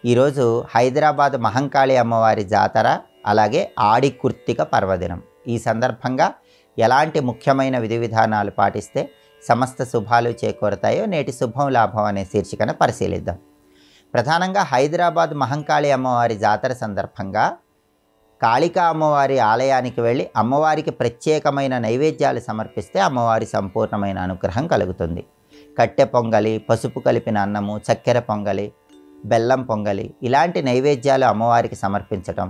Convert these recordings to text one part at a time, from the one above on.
ఈరోజు హైదరాబాద్ మహంకాళి అమ్మవారి జాతర, అలాగే ఆడి కృత్తిక పర్వదినం. ఈ సందర్భంగా ఎలాంటి ముఖ్యమైన విధి విధానాలు పాటిస్తే సమస్త శుభాలు చేకూరతాయో నేటి శుభం లాభం అనే శీర్షికను పరిశీలిద్దాం. ప్రధానంగా హైదరాబాద్ మహంకాళి అమ్మవారి జాతర సందర్భంగా కాళికా అమ్మవారి ఆలయానికి వెళ్ళి అమ్మవారికి ప్రత్యేకమైన నైవేద్యాలు సమర్పిస్తే అమ్మవారి సంపూర్ణమైన అనుగ్రహం కలుగుతుంది. కట్టె పొంగలి, పసుపు కలిపిన అన్నము, చక్కెర పొంగలి, బెల్లం పొంగలి ఇలాంటి నైవేద్యాలు అమ్మవారికి సమర్పించటం,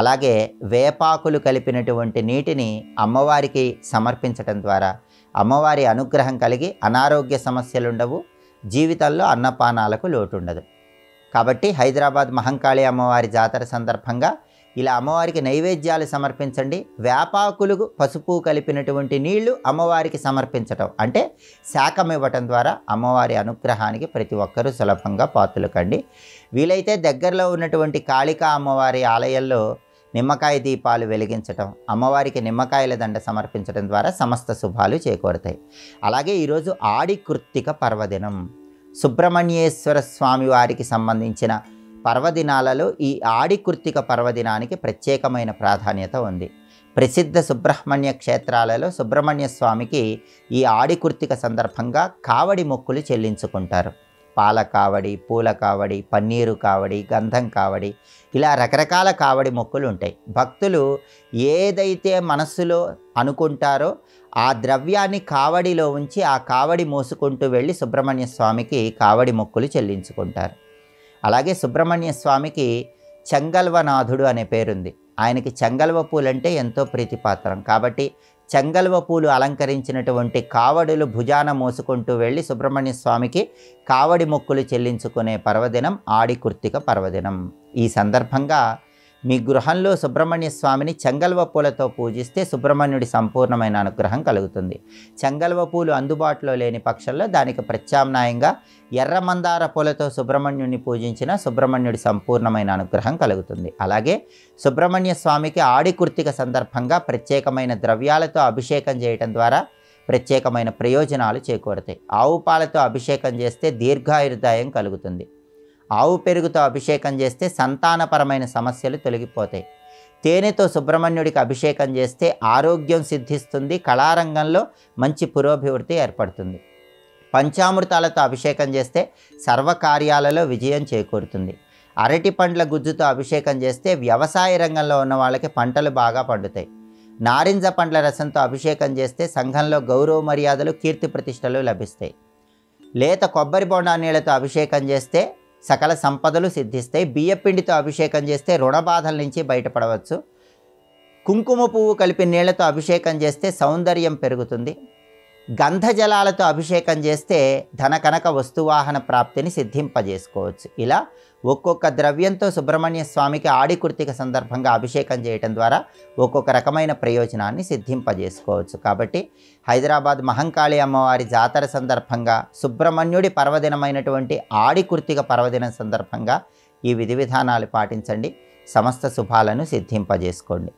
అలాగే వేపాకులు కలిపినటువంటి నీటిని అమ్మవారికి సమర్పించటం ద్వారా అమ్మవారి అనుగ్రహం కలిగి అనారోగ్య సమస్యలుండవు, జీవితంలో అన్నపానాలకు లోటు ఉండదు. కాబట్టి హైదరాబాద్ మహంకాళి అమ్మవారి జాతర సందర్భంగా ఇలా అమ్మవారికి నైవేద్యాలు సమర్పించండి. వేపాకులు, పసుపు కలిపినటువంటి నీళ్లు అమ్మవారికి సమర్పించటం అంటే శాఖం ఇవ్వటం ద్వారా అమ్మవారి అనుగ్రహానికి ప్రతి ఒక్కరూ సులభంగా పాత్రలు కండి. వీలైతే దగ్గరలో ఉన్నటువంటి కాళికా అమ్మవారి ఆలయంలో నిమ్మకాయ దీపాలు వెలిగించటం, అమ్మవారికి నిమ్మకాయల దండ సమర్పించడం ద్వారా సమస్త శుభాలు చేకూరుతాయి. అలాగే ఈరోజు ఆడి కృత్తిక పర్వదినం. సుబ్రహ్మణ్యేశ్వర స్వామి వారికి సంబంధించిన పర్వదినాలలో ఈ ఆడి కృత్తిక పర్వదినానికి ప్రత్యేకమైన ప్రాధాన్యత ఉంది. ప్రసిద్ధ సుబ్రహ్మణ్య క్షేత్రాలలో సుబ్రహ్మణ్య స్వామికి ఈ ఆడి కృత్తిక సందర్భంగా కావడి మొక్కులు చెల్లించుకుంటారు. పాల కావడి, పూల కావడి, పన్నీరు కావడి, గంధం కావడి, ఇలా రకరకాల కావడి మొక్కులు ఉంటాయి. భక్తులు ఏదైతే మనస్సులో అనుకుంటారో ఆ ద్రవ్యాన్ని కావడిలో ఉంచి ఆ కావడి మోసుకుంటూ వెళ్ళి సుబ్రహ్మణ్య స్వామికి కావడి మొక్కులు చెల్లించుకుంటారు. అలాగే సుబ్రహ్మణ్య స్వామికి చెంగల్వనాథుడు అనే పేరుంది. ఆయనకి చెంగల్వ పూలంటే ఎంతో ప్రీతిపాత్రం. కాబట్టి చెంగల్వ పూలు అలంకరించినటువంటి కావడులు భుజాన మోసుకుంటూ వెళ్ళి సుబ్రహ్మణ్య స్వామికి కావడి మొక్కులు చెల్లించుకునే పర్వదినం ఆడి కృత్తిక పర్వదినం. ఈ సందర్భంగా మీ గృహంలో సుబ్రహ్మణ్య స్వామిని చెంగల్వ పూలతో పూజిస్తే సుబ్రహ్మణ్యుడి సంపూర్ణమైన అనుగ్రహం కలుగుతుంది. చెంగల్వ పూలు అందుబాటులో లేని పక్షంలో దానికి ప్రత్యామ్నాయంగా ఎర్ర మందార పూలతో సుబ్రహ్మణ్యుడిని పూజించిన సుబ్రహ్మణ్యుడి సంపూర్ణమైన అనుగ్రహం కలుగుతుంది. అలాగే సుబ్రహ్మణ్య స్వామికి ఆడి కృత్తిక సందర్భంగా ప్రత్యేకమైన ద్రవ్యాలతో అభిషేకం చేయటం ద్వారా ప్రత్యేకమైన ప్రయోజనాలు చేకూరుతాయి. ఆవు పాలతో అభిషేకం చేస్తే దీర్ఘాయుర్దాయం కలుగుతుంది. ఆవు పెరుగుతో అభిషేకం చేస్తే సంతానపరమైన సమస్యలు తొలగిపోతాయి. తేనెతో సుబ్రహ్మణ్యుడికి అభిషేకం చేస్తే ఆరోగ్యం సిద్ధిస్తుంది, కళారంగంలో మంచి పురోభివృద్ధి ఏర్పడుతుంది. పంచామృతాలతో అభిషేకం చేస్తే సర్వకార్యాలలో విజయం చేకూరుతుంది. అరటి పండ్ల గుజ్జుతో అభిషేకం చేస్తే వ్యవసాయ రంగంలో ఉన్న వాళ్ళకి పంటలు బాగా పండుతాయి. నారింజ పండ్ల రసంతో అభిషేకం చేస్తే సంఘంలో గౌరవ మర్యాదలు, కీర్తి ప్రతిష్టలు లభిస్తాయి. లేత కొబ్బరి బొండా నీళ్లతో అభిషేకం చేస్తే సకల సంపదలు సిద్ధిస్తాయి. బియ్యపిండితో అభిషేకం చేస్తే రుణ బాధల నుంచి బయటపడవచ్చు. కుంకుమ పువ్వు కలిపి నీళ్లతో అభిషేకం చేస్తే సౌందర్యం పెరుగుతుంది. గంధ జలాలతో అభిషేకం చేస్తే ధన కనక వస్తువాహన ప్రాప్తిని సిద్ధింపజేసుకోవచ్చు. ఇలా ఒక్కొక్క ద్రవ్యంతో సుబ్రహ్మణ్య స్వామికి ఆడి కృత్తిక సందర్భంగా అభిషేకం చేయటం ద్వారా ఒక్కొక్క రకమైన ప్రయోజనాన్ని సిద్ధింపజేసుకోవచ్చు. కాబట్టి హైదరాబాద్ మహంకాళి అమ్మవారి జాతర సందర్భంగా సుబ్రహ్మణ్యుడి పర్వదినమైనటువంటి ఆడి కృత్తిక పర్వదినం సందర్భంగా ఈ విధి విధానాలు పాటించండి. సమస్త శుభాలను సిద్ధింపజేసుకోండి.